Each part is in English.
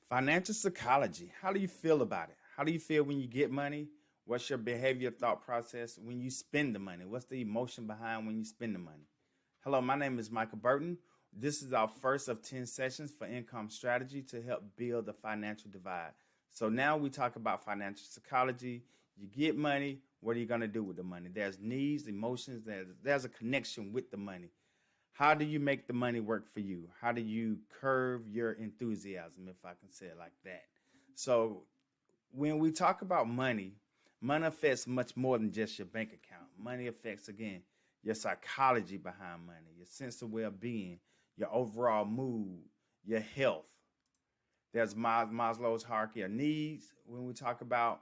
Financial psychology. How do you feel about it? How do you feel when you get money? What's your behavior thought process when you spend the money? What's the emotion behind when you spend the money? Hello, my name is Michael Burton. This is our first of 10 sessions for income strategy to help build the financial divide. So now we talk about financial psychology. You get money, what are you going to do with the money? There's needs, emotions, there's a connection with the money. How do you make the money work for you? How do you curve your enthusiasm, if I can say it like that? So when we talk about money, money affects much more than just your bank account. Money affects, again, your psychology behind money, your sense of well-being, your overall mood, your health. There's Maslow's hierarchy of needs. When we talk about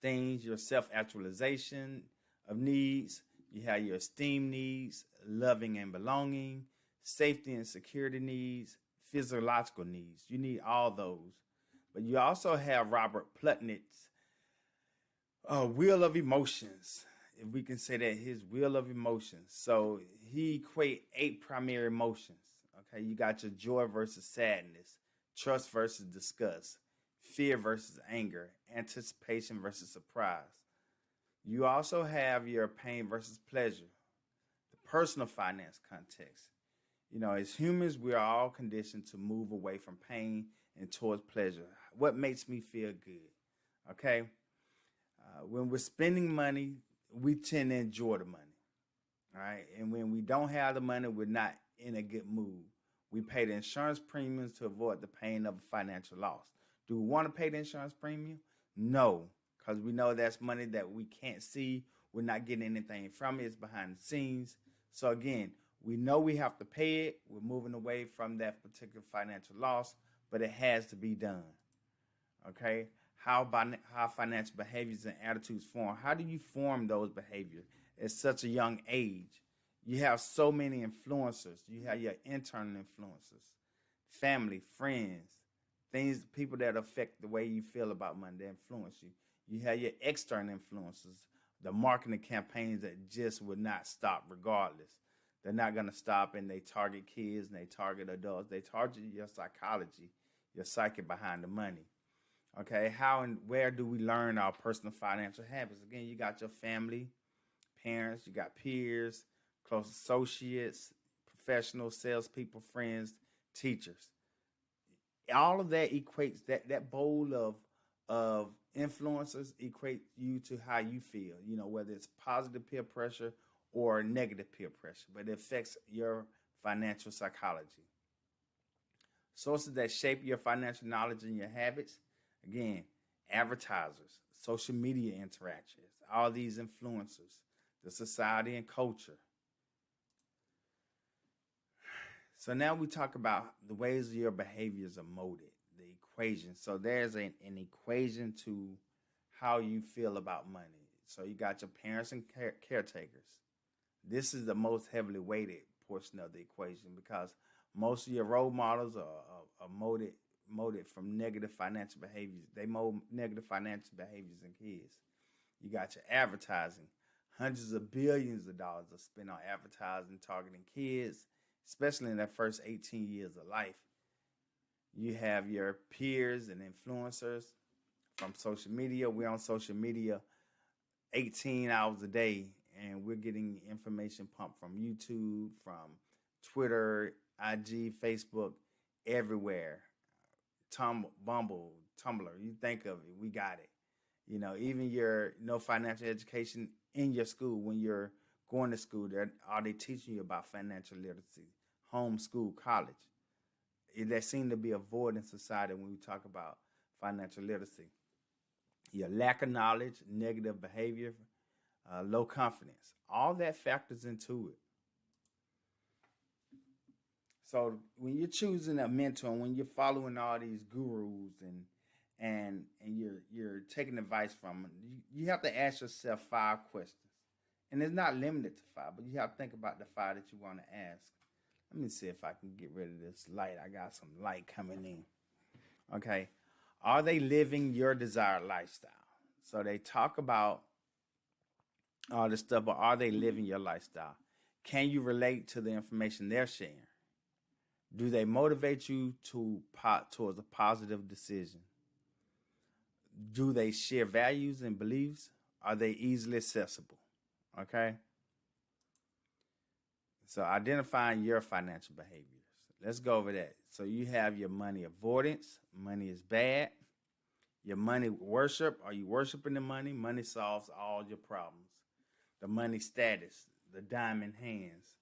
things, your self-actualization of needs, you have your esteem needs, loving and belonging, safety and security needs, physiological needs. You need all those. But you also have Robert Plutnik's wheel of emotions, if we can say that, his wheel of emotions. So he equate 8 primary emotions. Okay, you got your joy versus sadness, trust versus disgust, fear versus anger, anticipation versus surprise. You also have your pain versus pleasure, the personal finance context. You know, as humans, we are all conditioned to move away from pain and towards pleasure. What makes me feel good? Okay. When we're spending money, we tend to enjoy the money. All right. And when we don't have the money, we're not in a good mood. We pay the insurance premiums to avoid the pain of a financial loss. Do we want to pay the insurance premium? No, because we know that's money that we can't see. We're not getting anything from it. It's behind the scenes. So again, we know we have to pay it. We're moving away from that particular financial loss, but it has to be done. Okay? How financial behaviors and attitudes form. How do you form those behaviors at such a young age? You have so many influencers. You have your internal influencers, family, friends, things, people that affect the way you feel about money, that influence you. You have your external influences, the marketing campaigns that just would not stop regardless. They're not going to stop, and they target kids and they target adults. They target your psychology, your psyche behind the money. Okay, how and where do we learn our personal financial habits? Again, you got your family, parents, you got peers, close associates, professionals, salespeople, friends, teachers. All of that equates, that bowl of influencers equate you to how you feel. You know, whether it's positive peer pressure or negative peer pressure, but it affects your financial psychology. Sources that shape your financial knowledge and your habits. Again, advertisers, social media interactions, all these influencers, the society and culture. So now we talk about the ways your behaviors are molded, the equation. So there's an equation to how you feel about money. So you got your parents and caretakers. This is the most heavily weighted portion of the equation because most of your role models are molded from negative financial behaviors. They mold negative financial behaviors in kids. You got your advertising. Hundreds of billions of dollars are spent on advertising, targeting kids, especially in their first 18 years of life. You have your peers and influencers from social media. We're on social media 18 hours a day, and we're getting information pumped from YouTube, from Twitter, IG, Facebook, everywhere. Bumble, Tumblr, you think of it, we got it. You know, even your no financial education in your school, when you're going to school, are they teaching you about financial literacy? Homeschool, college. There seems to be a void in society when we talk about financial literacy. Your lack of knowledge, negative behavior, low confidence, all that factors into it. So when you're choosing a mentor, when you're following all these gurus and you're taking advice from them, you have to ask yourself 5 questions. And it's not limited to 5, but you have to think about the 5 that you want to ask. Let me see if I can get rid of this light. I got some light coming in. Okay. Are they living your desired lifestyle? So they talk about all this stuff, but are they living your lifestyle? Can you relate to the information they're sharing? Do they motivate you towards a positive decision? Do they share values and beliefs? Are they easily accessible? Okay. So identifying your financial behaviors. Let's go over that. So you have your money avoidance. Money is bad. Your money worship. Are you worshiping the money? Money solves all your problems. The money status. The diamond hands.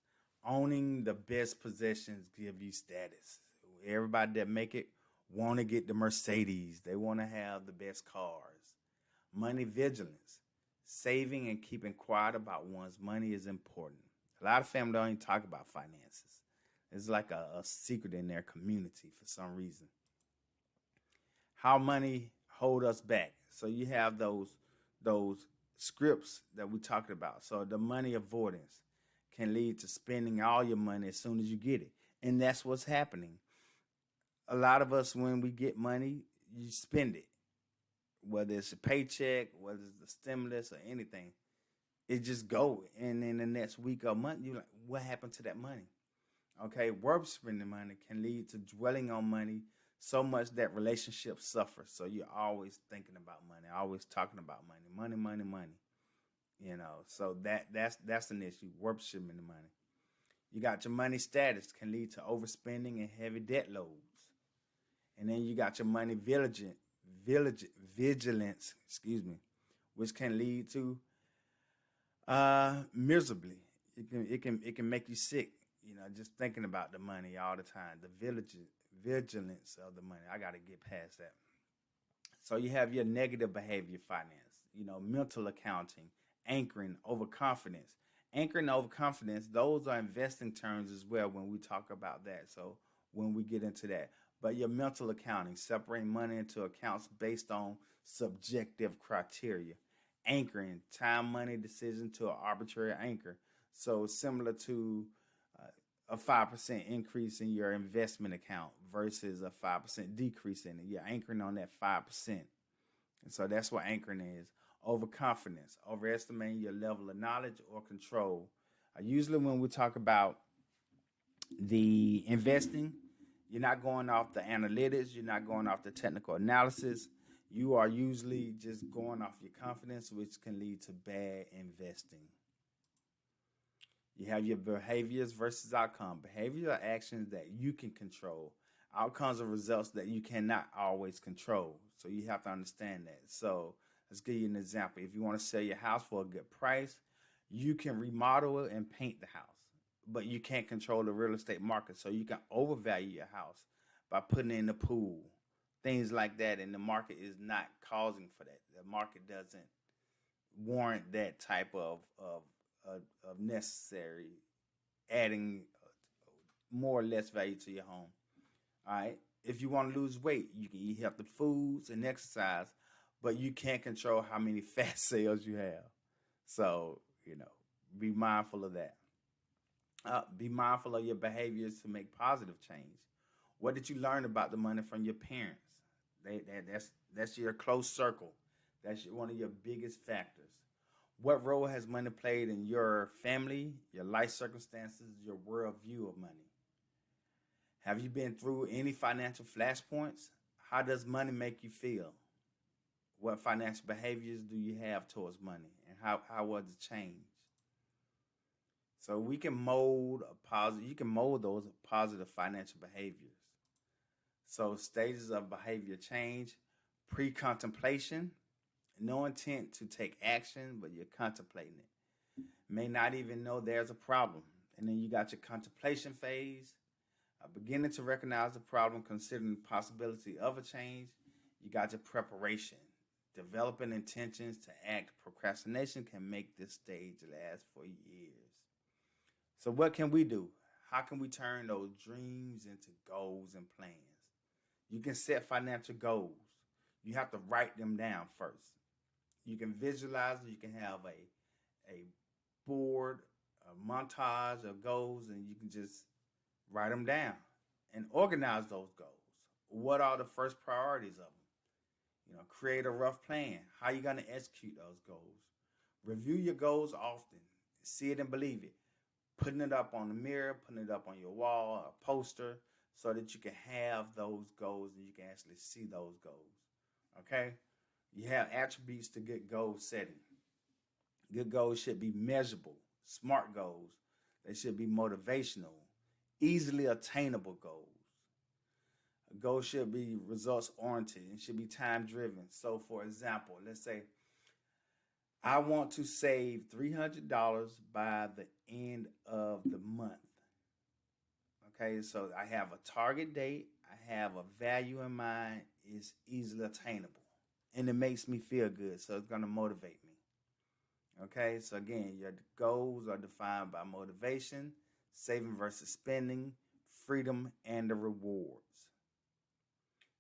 Owning the best possessions give you status. Everybody that make it want to get the Mercedes. They want to have the best cars. Money vigilance. Saving and keeping quiet about one's money is important. A lot of families don't even talk about finances. It's like a secret in their community for some reason. How money hold us back. So you have those scripts that we talked about. So the money avoidance can lead to spending all your money as soon as you get it. And that's what's happening. A lot of us, when we get money, you spend it. Whether it's a paycheck, whether it's the stimulus or anything, it just go. And in the next week or month, you're like, what happened to that money? Okay, worshiping the money can lead to dwelling on money so much that relationships suffer. So you're always thinking about money, always talking about money, money, money, money. So that's an issue. Worshiping the money. You got your money status can lead to overspending and heavy debt loads. And then you got your money vigilance, which can lead to miserably. It can make you sick. Just thinking about the money all the time. The vigilance of the money. I got to get past that. So you have your negative behavior finance. Mental accounting, anchoring, overconfidence. Anchoring, overconfidence. Those are investing terms as well when we talk about that. So when we get into that. But your mental accounting, separating money into accounts based on subjective criteria. Anchoring, time, money decision to an arbitrary anchor. So similar to a 5% increase in your investment account versus a 5% decrease in it. You're anchoring on that 5%. And so that's what anchoring is. Overconfidence, overestimating your level of knowledge or control. Usually when we talk about the investing, you're not going off the analytics. You're not going off the technical analysis. You are usually just going off your confidence, which can lead to bad investing. You have your behaviors versus outcome. Behaviors are actions that you can control. Outcomes are results that you cannot always control. So you have to understand that. So let's give you an example. If you want to sell your house for a good price, you can remodel it and paint the house. But you can't control the real estate market. So you can overvalue your house by putting it in the pool. Things like that. And the market is not causing for that. The market doesn't warrant that type of necessary adding more or less value to your home. All right. If you want to lose weight, you can eat healthy foods and exercise, but you can't control how many fat cells you have. So, be mindful of that. Be mindful of your behaviors to make positive change. What did you learn about the money from your parents? That's your close circle. That's one of your biggest factors. What role has money played in your family, your life circumstances, your worldview of money? Have you been through any financial flashpoints? How does money make you feel? What financial behaviors do you have towards money? And how was it changed? So we can mold you can mold those positive financial behaviors. So stages of behavior change, pre-contemplation, no intent to take action, but you're contemplating it. May not even know there's a problem. And then you got your contemplation phase, beginning to recognize the problem, considering the possibility of a change. You got your preparation, developing intentions to act. Procrastination can make this stage last for years. So what can we do? How can we turn those dreams into goals and plans? You can set financial goals. You have to write them down first. You can visualize, you can have a board, a montage of goals, and you can just write them down and organize those goals. What are the first priorities of them? Create a rough plan. How are you going to execute those goals? Review your goals often. See it and believe it. Putting it up on the mirror, putting it up on your wall, a poster, so that you can have those goals and you can actually see those goals. Okay? You have attributes to good goal setting. Good goals should be measurable, smart goals. They should be motivational, easily attainable goals. A goal should be results oriented and should be time driven. So, for example, let's say I want to save $300 by the end of the month. Okay, so I have a target date, I have a value in mind, it's easily attainable, and it makes me feel good, so it's going to motivate me. Okay, so again, your goals are defined by motivation, saving versus spending, freedom, and the rewards.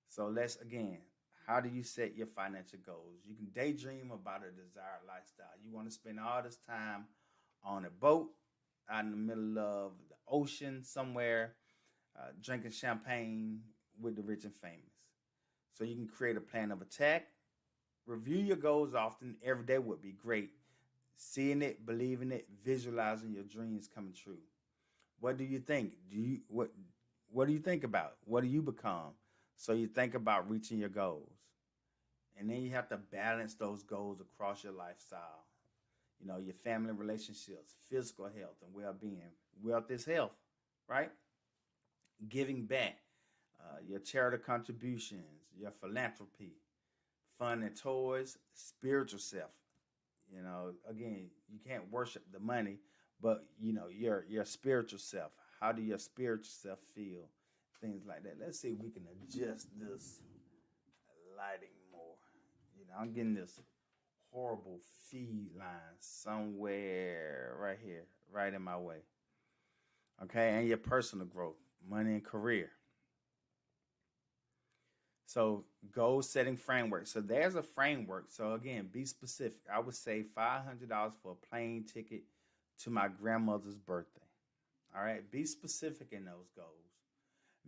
So let's again, how do you set your financial goals? You can daydream about a desired lifestyle. You want to spend all this time on a boat out in the middle of the ocean somewhere, drinking champagne with the rich and famous. So you can create a plan of attack. Review your goals often. Every day would be great. Seeing it, believing it, visualizing your dreams coming true. What do you think? What do you think about? What do you become? So you think about reaching your goals. And then you have to balance those goals across your lifestyle. You know, your family relationships, physical health, and well-being. Wealth is health, right? Giving back, your charitable contributions, your philanthropy, fun and toys, spiritual self. You know, again, you can't worship the money, but you know, your spiritual self. How do your spiritual self feel? Things like that. Let's see if we can adjust this lighting more. You know, I'm getting this horrible feed line somewhere right here, right in my way. Okay, and your personal growth, money and career. So goal setting framework. So there's a framework. So again, be specific. I would say $500 for a plane ticket to my grandmother's birthday. All right, be specific in those goals.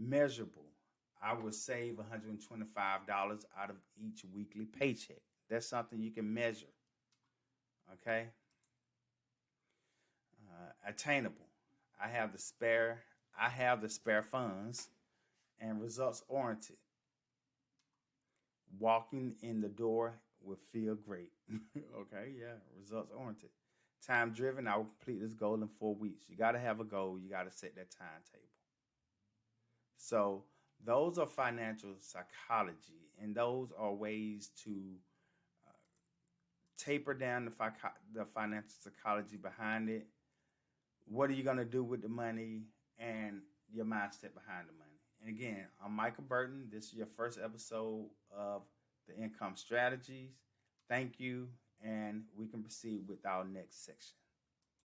Measurable. I would save $125 out of each weekly paycheck. That's something you can measure. Okay. Attainable. I have the spare. I have the spare funds, and results oriented. Walking in the door will feel great. Okay, yeah, results oriented. Time driven. I will complete this goal in 4 weeks. You got to have a goal. You got to set that timetable. So those are financial psychology, and those are ways to uh, taper down the financial psychology behind it. What are you going to do with the money and your mindset behind the money? And again, I'm Michael Burton. This is your first episode of the Income Strategies. Thank you, and we can proceed with our next section.